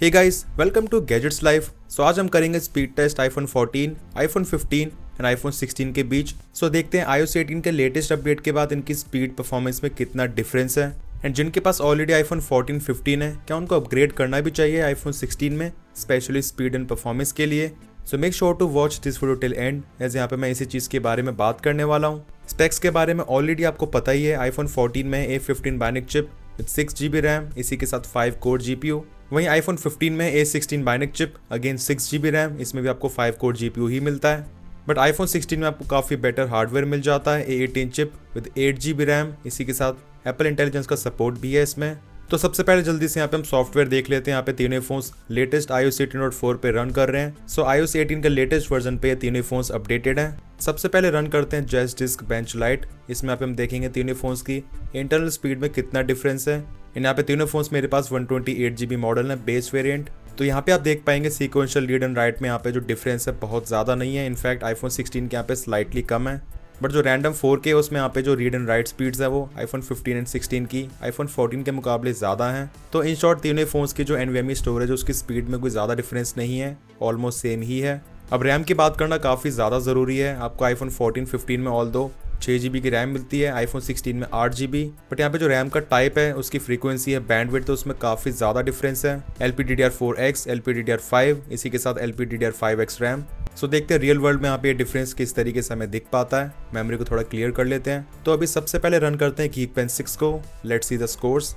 Hey guys, welcome to gadgets life. So आज हम करेंगे speed test iPhone 14, iPhone 15 and iPhone 16 के बीच। सो देखते हैं iOS 18 के लेटेस्ट अपडेट के बाद इनकी स्पीड परफॉर्मेंस में कितना डिफरेंस है एंड जिनके पास ऑलरेडी आईफोन 14, 15 है, क्या उनको अपग्रेड करना भी चाहिए आईफोन 16 में, स्पेशली स्पीड एंड परफॉर्मेंस के लिए। So make sure to watch this video till end, as यहाँ पे मैं इसी चीज़ के बारे में बात करने वाला हूँ। स्पेक्स के बारे में ऑलरेडी आपको पता ही है, आईफोन 14 में A15 bionic chip with 6GB RAM, इसी के साथ 5 कोर GPU। वहीं आईफोन 15 में A16 bionic chip, again 6GB RAM, इसमें भी आपको 5 कोर GPU ही मिलता है। बट आईफोन 16 में आपको काफ़ी बेटर हार्डवेयर मिल जाता है, A18 chip with 8GB RAM, इसी के साथ एप्पल इंटेलिजेंस का सपोर्ट भी है इसमें। तो सबसे पहले जल्दी से यहाँ पे हम सॉफ्टवेयर देख लेते हैं। यहाँ पे तीनों फोन्स लेटेस्ट iOS 18.4 पे रन कर रहे हैं। सो iOS 18 के लेटेस्ट वर्जन पे तीनों फोन्स अपडेटेड हैं। सबसे पहले रन करते हैं जेस्ट डिस्क बेंच लाइट। इसमें यहाँ पे हम देखेंगे तीनों फोन्स की इंटरनल स्पीड में कितना डिफरेंस है। यहाँ पे तीनों फोन्स मेरे पास 128GB मॉडल है, बेस वेरिएंट। तो यहाँ पे आप देख पाएंगे सीक्वेंशियल रीड एंड राइट में यहाँ पे जो डिफरेंस है बहुत ज़्यादा नहीं है। इनफैक्ट आईफोन 16 के यहाँ पे स्लाइटली कम है। बट जो रैंडम 4K उसमें यहाँ पे जो रीड एंड राइट स्पीड्स है वो आईफोन 15 एंड 16 की आईफोन 14 के मुकाबले ज़्यादा हैं। तो इन शॉर्ट तीनों फोन्स की जो NVMe स्टोरेज है उसकी स्पीड में कोई ज़्यादा डिफरेंस नहीं है, ऑलमोस्ट सेम ही है। अब रैम की बात करना काफ़ी ज़्यादा ज़रूरी है। आपको आईफोन 14, 15 में ऑल दो 6GB की रैम मिलती है, आईफोन 16 में 8GB। बट यहाँ पे जो रैम का टाइप है उसकी फ्रीक्वेंसी है, बैंडविड्थ, तो उसमें काफ़ी ज़्यादा डिफरेंस है। LPDDR4X, LPDDR5, इसी के साथ LPDDR5X रैम। सो देखते हैं रियल वर्ल्ड में यहाँ पे डिफरेंस किस तरीके से हमें दिख पाता है। मेमोरी को थोड़ा क्लियर कर लेते हैं। तो अभी सबसे पहले रन करते हैं Geekbench 6 को। Let's see the scores.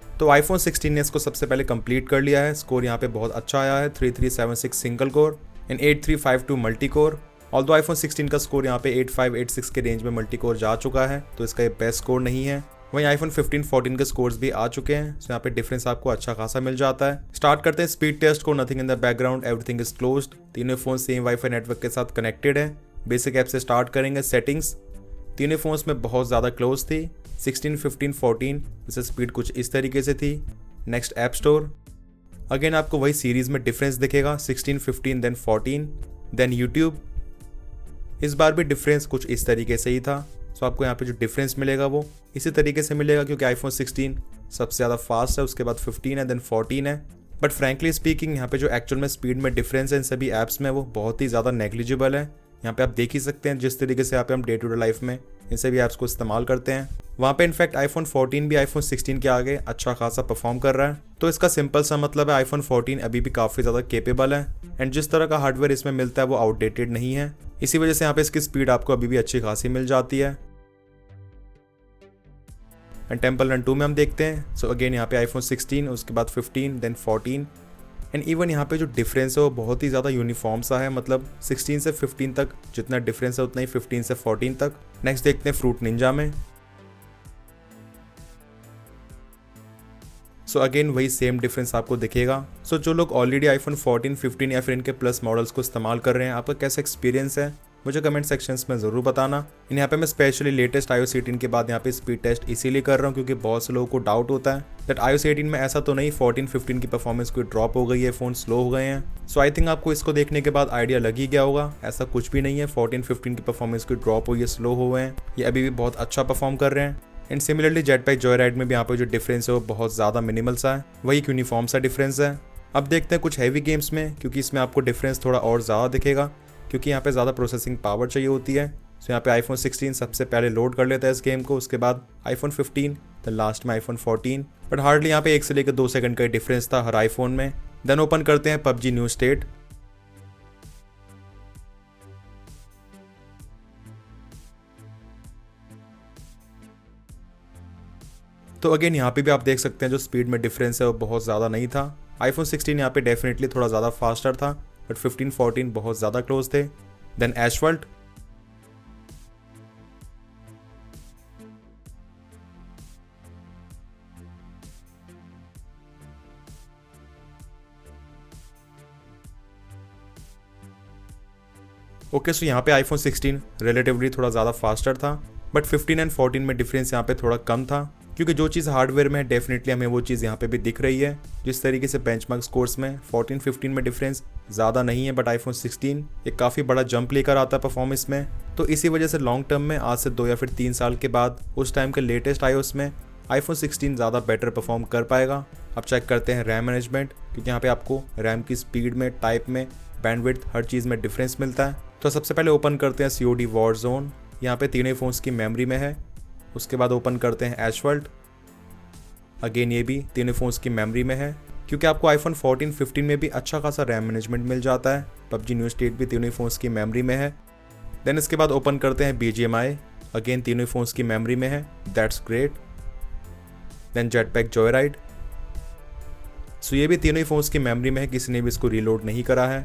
तो आईफोन 16 ने इसको सबसे पहले कंप्लीट कर लिया है। स्कोर यहाँ पे बहुत अच्छा आया है, 3376 single core and 8352 multi core. Although iPhone 16 का स्कोर यहाँ पे 8586 के रेंज में मल्टी कोर जा चुका है, तो इसका ये बेस्ट स्कोर नहीं है। वहीं आईफोन 15, 14 के स्कोर्स भी आ चुके हैं, सो यहाँ पे डिफरेंस आपको अच्छा खासा मिल जाता है। स्टार्ट करते हैं स्पीड टेस्ट को। Nothing in the background, everything is closed. तीनों फोन सेम वाईफाई नेटवर्क के साथ कनेक्टेड है। बेसिक ऐप से स्टार्ट करेंगे। सेटिंग्स तीनों फोन्स में बहुत ज़्यादा क्लोज थी। 16, 15, 14 जैसे स्पीड कुछ इस तरीके से थी। नेक्स्ट ऐप स्टोर, अगेन आपको वही सीरीज में डिफरेंस दिखेगा, 16, 15 देन 14। देन यूट्यूब, इस बार भी डिफरेंस कुछ इस तरीके से ही था। सो आपको यहाँ पे जो डिफरेंस मिलेगा वो इसी तरीके से मिलेगा, क्योंकि आईफोन 16 सबसे ज़्यादा फास्ट है, उसके बाद 15 है, देन 14 है। बट फ्रैंकली स्पीकिंग यहाँ पे जो एक्चुअल में स्पीड में डिफरेंस है इन सभी ऐप्स में वो बहुत ही ज़्यादा नेग्लिजिबल है। यहाँ पे आप देख ही सकते हैं जिस तरीके से यहाँ पे हम डे टू डे लाइफ में इन सभी ऐप्स को इस्तेमाल करते हैं, वहाँ पे इनफैक्ट आईफोन 14 भी आईफोन 16 के आगे अच्छा खासा परफॉर्म कर रहा है। तो इसका सिंपल सा मतलब है आईफोन 14 अभी भी काफ़ी ज़्यादा केपेबल है एंड जिस तरह का हार्डवेयर इसमें मिलता है वो आउटडेटेड नहीं है। इसी वजह से यहाँ पे इसकी स्पीड आपको अभी भी अच्छी खासी मिल जाती है। एंड टेम्पल रन 2 में हम देखते हैं। सो अगेन यहाँ पे आईफोन 16, उसके बाद 15, देन 14 एंड इवन यहाँ पे जो डिफरेंस है वो बहुत ही ज़्यादा यूनिफॉर्म सा है, मतलब 16 से 15 तक जितना डिफरेंस है उतना ही 15 से 14 तक। नेक्स्ट देखते हैं फ्रूट निंजा में। सो अगेन वही सेम डिफरेंस आपको दिखेगा। सो जो लोग ऑलरेडी आईफोन 14, 15 या फिर इनके प्लस मॉडल्स को इस्तेमाल कर रहे हैं, आपका कैसा एक्सपीरियंस है मुझे कमेंट सेक्शंस में ज़रूर बताना। यहाँ पे मैं स्पेशली लेटेस्ट iOS 18 के बाद यहाँ पे स्पीड टेस्ट इसीलिए कर रहा हूँ क्योंकि बहुत से लोगों को डाउट होता है दैट iOS 18 में ऐसा तो नहीं 14, 15 की परफॉर्मेंस कोई ड्रॉप हो गई है, फ़ोन स्लो हो गए हैं। सो आई थिंक आपको इसको देखने के बाद आइडिया लग ही गया होगा, ऐसा कुछ भी नहीं है 14, 15 की परफॉर्मेंस कोई ड्रॉप हुई है, स्लो हुए हैं, ये अभी भी बहुत अच्छा परफॉर्म कर रहे हैं। एंड सिमिलरली जेटपैक जॉयराइड में भी यहाँ पे जो डिफरेंस है वो बहुत ज़्यादा मिनिमल सा है, वही एक यूनिफॉर्म सा डिफरेंस है। अब देखते हैं कुछ हैवी गेम्स में, क्योंकि इसमें आपको डिफरेंस थोड़ा और ज़्यादा दिखेगा क्योंकि यहाँ पे ज़्यादा प्रोसेसिंग पावर चाहिए होती है। सो यहाँ पे आईफोन 16 सबसे पहले लोड कर लेता है इस गेम को, उसके बाद आईफोन 15, देन लास्ट में आईफोन 14। बट हार्डली यहाँ पे 1 से लेकर 2 सेकंड का डिफरेंस था हर आईफोन में। देन ओपन करते हैं PUBG न्यू स्टेट। तो अगेन यहाँ पे भी आप देख सकते हैं जो स्पीड में डिफरेंस है वो बहुत ज़्यादा नहीं था। आईफोन 16 यहाँ पे डेफिनेटली थोड़ा ज़्यादा फास्टर था, बट 15, 14 बहुत ज़्यादा क्लोज थे। Then एशफल्ट, okay. सो यहाँ पे आईफोन 16 रिलेटिवली थोड़ा ज़्यादा फास्टर था, बट 15 एंड 14 में डिफरेंस यहाँ पे थोड़ा कम था, क्योंकि जो चीज़ हार्डवेयर में है डेफिनेटली हमें वो चीज़ यहाँ पे भी दिख रही है। जिस तरीके से बेंचमार्क स्कोर्स में 14, 15 में डिफरेंस ज़्यादा नहीं है, बट आईफोन 16 एक काफ़ी बड़ा जंप लेकर आता है परफॉर्मेंस में। तो इसी वजह से लॉन्ग टर्म में आज से 2 या फिर 3 साल के बाद उस टाइम के लेटेस्ट iOS में आईफोन 16 ज़्यादा बेटर परफॉर्म कर पाएगा। अब चेक करते हैं रैम मैनेजमेंट, क्योंकि यहाँ पे आपको रैम की स्पीड में, टाइप में, बैंडविड्थ, हर चीज़ में डिफरेंस मिलता है। तो सबसे पहले ओपन करते हैं COD वॉरज़ोन, यहाँ पे तीनों फ़ोन्स की मेमोरी में है। उसके बाद ओपन करते हैं एशफल्ट, अगेन ये भी तीनों फ़ोन्स की मेमोरी में है, क्योंकि आपको आईफोन 14, 15 में भी अच्छा खासा रैम मैनेजमेंट मिल जाता है। PUBG न्यू स्टेट भी तीनों फ़ोन्स की मेमोरी में है। देन इसके बाद ओपन करते हैं BGMI, अगेन तीनों फ़ोन्स की मेमोरी में है, that's great. Then Jetpack Joyride, so ये भी तीनों ही फ़ोन्स की मेमोरी में है, किसी ने भी इसको रीलोड नहीं करा है।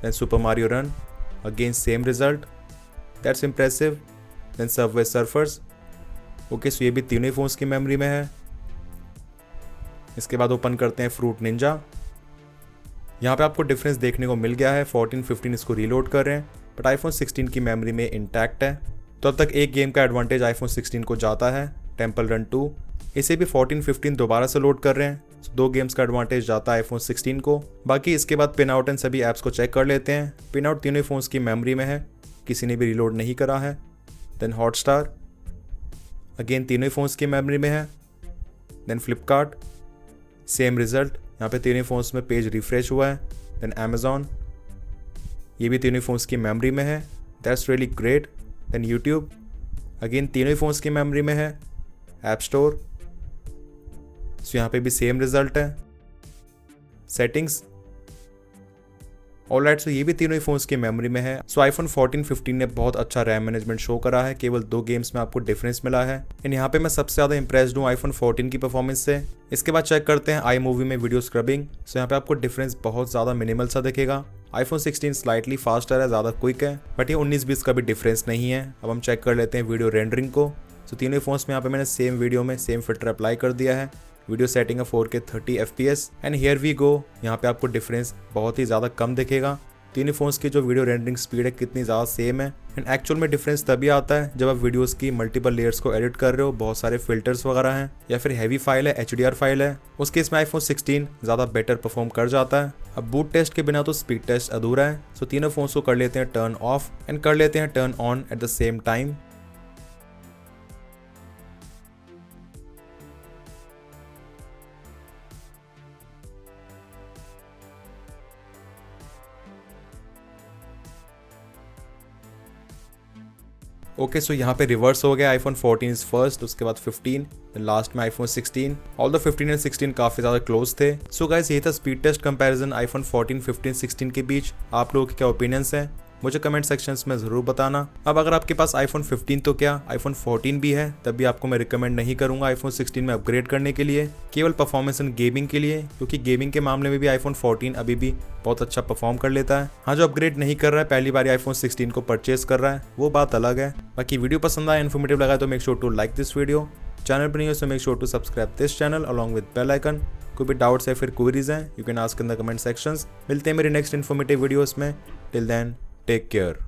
Then Super Mario Run, again same result, that's impressive. Then Subway Surfers, okay, so ये भी तीनों ही फ़ोन्स की मेमोरी में है। इसके बाद ओपन करते हैं फ्रूट निंजा, यहाँ पे आपको डिफरेंस देखने को मिल गया है। 14, 15 इसको रीलोड कर रहे हैं, बट आईफोन 16 की मेमोरी में इंटैक्ट है। तो अब तक एक गेम का एडवांटेज आईफोन 16 को जाता है, टेम्पल रन 2। इसे भी 14, 15 दोबारा से लोड कर रहे हैं, तो 2 गेम्स का एडवांटेज जाता है आईफोन 16 को। बाकी इसके बाद पिन आउट एंड सभी ऐप्स को चेक कर लेते हैं। पिन आउट तीनों फ़ोन्स की मेमोरी में है, किसी ने भी रीलोड नहीं करा है। देन हॉटस्टार, अगेन तीनों फ़ोन्स की मेमोरी में है। देन फ्लिपकार्ट, सेम रिजल्ट, यहाँ पे तीनों फ़ोन्स में पेज रिफ्रेश हुआ है। देन अमेजॉन, ये भी तीनों फ़ोन्स की मेमोरी में है, that's really great. Then YouTube, again तीनों फ़ोन्स की मेमोरी में है। ऐप स्टोर, सो यहाँ पे भी सेम रिजल्ट है। सेटिंग्स, ऑलराइट, सो ये भी तीनों ही फ़ोन्स की मेमोरी में है। सो आईफोन 14, 15 ने बहुत अच्छा रैम मैनेजमेंट शो करा है, केवल 2 गेम्स में आपको डिफरेंस मिला है। एंड यहाँ पे मैं सबसे ज़्यादा इंप्रेस्ड हूँ आईफोन 14 की परफॉर्मेंस से। इसके बाद चेक करते हैं iMovie में वीडियो स्क्रबिंग, सो यहाँ पे आपको डिफरेंस बहुत ज़्यादा मिनिमल सा दिखेगा। आईफोन 16 स्लाइटली फास्टर है, ज़्यादा क्विक है, बट ये 19-20 का भी डिफरेंस नहीं है। अब हम चेक कर लेते हैं वीडियो रेंडरिंग को। सो तीनों फ़ोन्स में यहाँ पे मैंने सेम वीडियो में सेम फिल्टर अप्लाई कर दिया है। वीडियो सेटिंग है 4K 30 FPS and here we go, यहाँ पे आपको डिफरेंस बहुत ही ज़्यादा कम दिखेगा। तीनों फ़ोन्स की जो वीडियो रेंडरिंग स्पीड है कितनी ज़्यादा सेम है। एंड एक्चुअल में डिफरेंस तभी आता है जब आप वीडियोस की मल्टीपल लेयर्स को एडिट कर रहे हो, बहुत सारे फिल्टर्स वगैरह हैं, या फिर हैवी फाइल है, HDR फाइल है। उस केस में आईफोन 16 ज़्यादा बेटर परफॉर्म कर जाता है। अब बूट टेस्ट के बिना तो स्पीड टेस्ट अधूरा है, सो तीनों फ़ोन्स को कर लेते हैं टर्न ऑफ एंड कर लेते हैं turn on at the same time. Okay, so यहाँ पे रिवर्स हो गया, आईफोन 14 इज फर्स्ट, उसके बाद 15, लास्ट में आईफोन 16। ऑल द 15 एंड 16 काफ़ी ज़्यादा क्लोज थे। सो गाइस, ये था स्पीड टेस्ट कंपैरिजन आईफोन 14, 15, 16 के बीच। आप लोगों के क्या ओपिनियंस हैं मुझे कमेंट सेक्शंस में ज़रूर बताना। अब अगर आपके पास आईफोन 15 तो क्या आईफोन 14 भी है, तब भी आपको मैं रिकमेंड नहीं करूंगा आईफोन 16 में अपग्रेड करने के लिए, केवल परफॉर्मेंस एंड गेमिंग के लिए, क्योंकि गेमिंग के मामले में भी आईफोन 14 अभी भी बहुत अच्छा परफॉर्म कर लेता है। हाँ, जो अपग्रेड नहीं कर रहा है, पहली बार आईफोन 16 को परचेज कर रहा है, वो बात अलग है। बाकी वीडियो पसंद आया, इन्फॉर्मेटिव लगा तो make sure to like this video. Channel पर नहीं हो तो make sure to subscribe this channel along with bell icon. कोई भी डाउट्स है फिर क्वेरीज हैं, you can ask in the comment sections. मिलते हैं मेरे नेक्स्ट इन्फॉर्मेटिव वीडियोस में। Till then, take care.